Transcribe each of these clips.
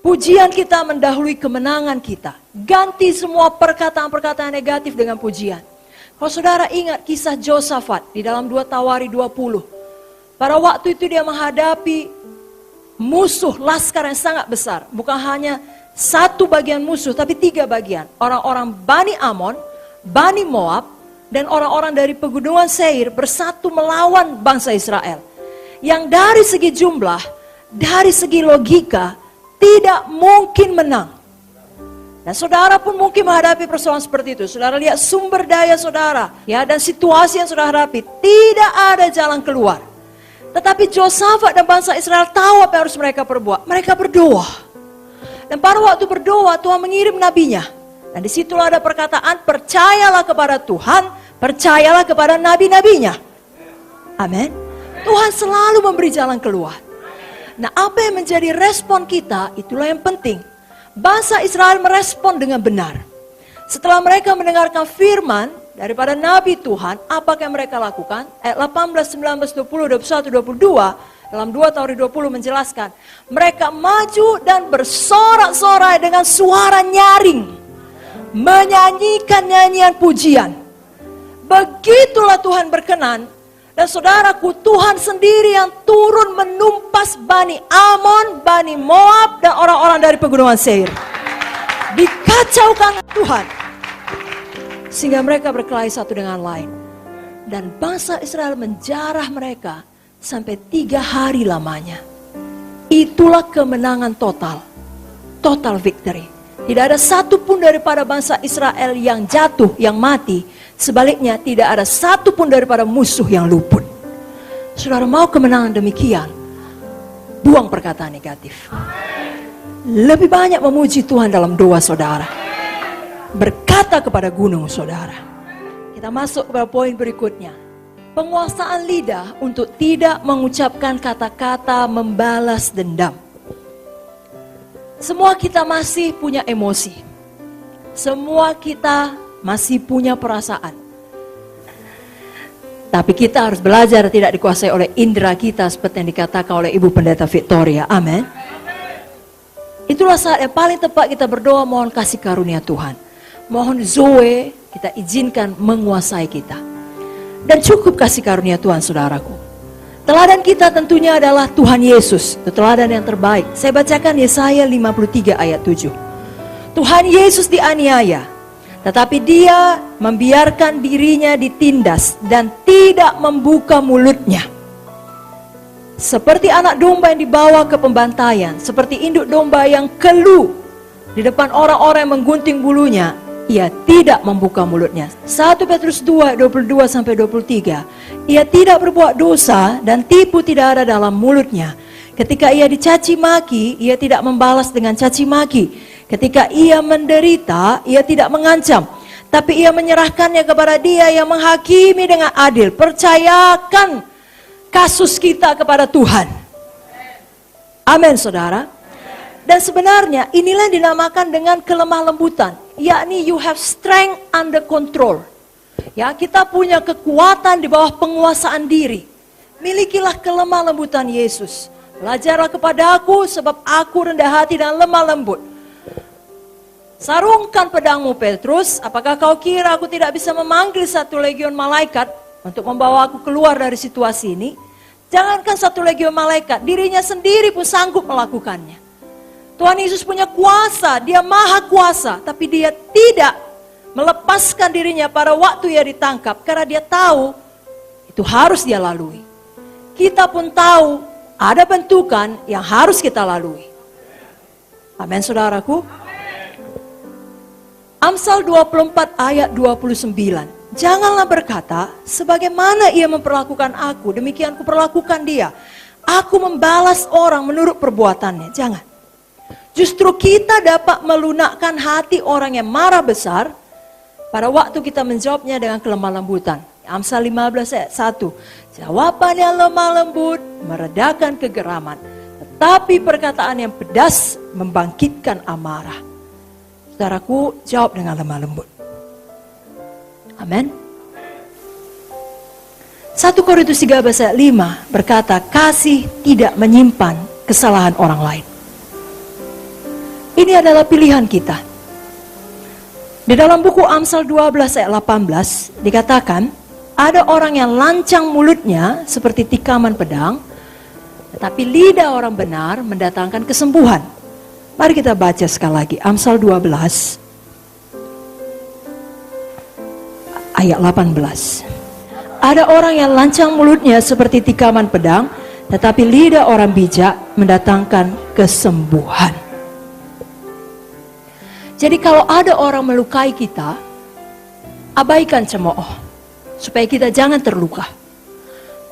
Pujian kita mendahului kemenangan kita. Ganti semua perkataan-perkataan negatif dengan pujian. Kalau saudara ingat kisah Josafat di dalam 2 Tawari 20. Pada waktu itu dia menghadapi musuh laskar yang sangat besar. Bukan hanya satu bagian musuh, tapi 3 bagian. Orang-orang Bani Amon, Bani Moab, dan orang-orang dari pegunungan Seir bersatu melawan bangsa Israel. Yang dari segi jumlah, dari segi logika, tidak mungkin menang. Dan saudara pun mungkin menghadapi persoalan seperti itu. Saudara lihat sumber daya saudara, ya, dan situasi yang saudara hadapi, tidak ada jalan keluar. Tetapi Josafat dan bangsa Israel tahu apa yang harus mereka perbuat. Mereka berdoa. Dan pada waktu berdoa, Tuhan mengirim nabinya. Dan disitulah ada perkataan, percayalah kepada Tuhan, percayalah kepada nabi-nabinya. Amin. Tuhan selalu memberi jalan keluar. Nah, apa yang menjadi respon kita, itulah yang penting. Bangsa Israel merespon dengan benar. Setelah mereka mendengarkan firman daripada Nabi Tuhan, apa yang mereka lakukan? Ayat 18, 19, 20, 21, 22, dalam 2 Tawari 20 menjelaskan. Mereka maju dan bersorak-sorai dengan suara nyaring. Menyanyikan nyanyian pujian. Begitulah Tuhan berkenan. Dan saudaraku, Tuhan sendiri yang turun menumpas Bani Amon, Bani Moab, dan orang-orang dari pegunungan Seir. Dikacaukan Tuhan. Sehingga mereka berkelahi satu dengan lain. Dan bangsa Israel menjarah mereka sampai 3 hari lamanya. Itulah kemenangan total. Total victory. Tidak ada satupun daripada bangsa Israel yang jatuh, yang mati. Sebaliknya tidak ada satupun daripada musuh yang luput. Saudara mau kemenangan demikian, buang perkataan negatif. Lebih banyak memuji Tuhan dalam doa saudara. Berkata kepada gunung saudara. Kita masuk kepada poin berikutnya. Penguasaan lidah untuk tidak mengucapkan kata-kata membalas dendam. Semua kita masih punya emosi. Semua kita masih punya perasaan. Tapi kita harus belajar tidak dikuasai oleh indera kita seperti yang dikatakan oleh Ibu Pendeta Victoria. Amin. Itulah saat yang paling tepat kita berdoa mohon kasih karunia Tuhan. Mohon Zoe kita izinkan menguasai kita. Dan cukup kasih karunia Tuhan saudaraku. Teladan kita tentunya adalah Tuhan Yesus. Itu teladan yang terbaik. Saya bacakan Yesaya 53 ayat 7. Tuhan Yesus dianiaya. Tetapi dia membiarkan dirinya ditindas dan tidak membuka mulutnya. Seperti anak domba yang dibawa ke pembantaian, seperti induk domba yang keluh di depan orang-orang yang menggunting bulunya, ia tidak membuka mulutnya. 1 Petrus 2, 22-23. Ia tidak berbuat dosa dan tipu tidak ada dalam mulutnya. Ketika ia dicaci maki, ia tidak membalas dengan caci maki. Ketika ia menderita, ia tidak mengancam, tapi ia menyerahkannya kepada Dia yang menghakimi dengan adil. Percayakan kasus kita kepada Tuhan. Amin, saudara. Dan sebenarnya inilah yang dinamakan dengan kelemah lembutan, yakni you have strength under control. Ya, kita punya kekuatan di bawah penguasaan diri. Milikilah kelemah lembutan Yesus. Belajarlah kepada aku sebab aku rendah hati dan lemah lembut. Sarungkan pedangmu Petrus, apakah kau kira aku tidak bisa memanggil 1 legion malaikat untuk membawa aku keluar dari situasi ini? Jangankan 1 legion malaikat, dirinya sendiri pun sanggup melakukannya. Tuhan Yesus punya kuasa, Dia maha kuasa, tapi Dia tidak melepaskan dirinya pada waktu Ia ditangkap, karena Dia tahu itu harus Dia lalui. Kita pun tahu ada bentukan yang harus kita lalui. Amin, saudaraku. Amsal 24 ayat 29. Janganlah berkata, sebagaimana ia memperlakukan aku, demikian kuperlakukan dia. Aku membalas orang menurut perbuatannya. Jangan. Justru kita dapat melunakkan hati orang yang marah besar pada waktu kita menjawabnya dengan kelemah lembutan. Amsal 15 ayat 1. Jawaban yang lemah lembut meredakan kegeraman, tetapi perkataan yang pedas membangkitkan amarah. Saudaraku, jawab dengan lemah lembut. Amin. 1 Korintus 13 ayat 5 berkata, kasih tidak menyimpan kesalahan orang lain. Ini adalah pilihan kita. Di dalam buku Amsal 12 ayat 18 dikatakan, ada orang yang lancang mulutnya seperti tikaman pedang, tetapi lidah orang benar mendatangkan kesembuhan. Mari kita baca sekali lagi, Amsal 12 ayat 18. Ada orang yang lancang mulutnya seperti tikaman pedang, tetapi lidah orang bijak mendatangkan kesembuhan. Jadi kalau ada orang melukai kita, abaikan cemooh, supaya kita jangan terluka.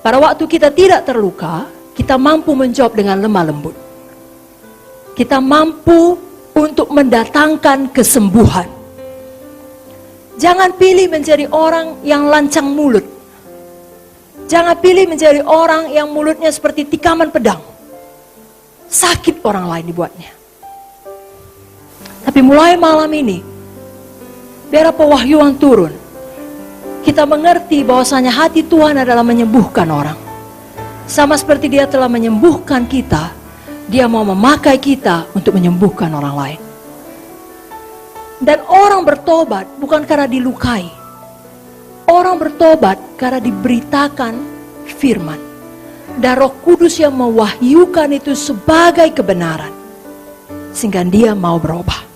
Pada waktu kita tidak terluka, kita mampu menjawab dengan lemah lembut. Kita mampu untuk mendatangkan kesembuhan. Jangan pilih menjadi orang yang lancang mulut. Jangan pilih menjadi orang yang mulutnya seperti tikaman pedang. Sakit orang lain dibuatnya. Tapi mulai malam ini, biar pewahyuan turun, kita mengerti bahwasanya hati Tuhan adalah menyembuhkan orang. Sama seperti Dia telah menyembuhkan kita, Dia mau memakai kita untuk menyembuhkan orang lain. Dan orang bertobat bukan karena dilukai. Orang bertobat karena diberitakan firman. Dan Roh Kudus yang mewahyukan itu sebagai kebenaran. Sehingga dia mau berubah.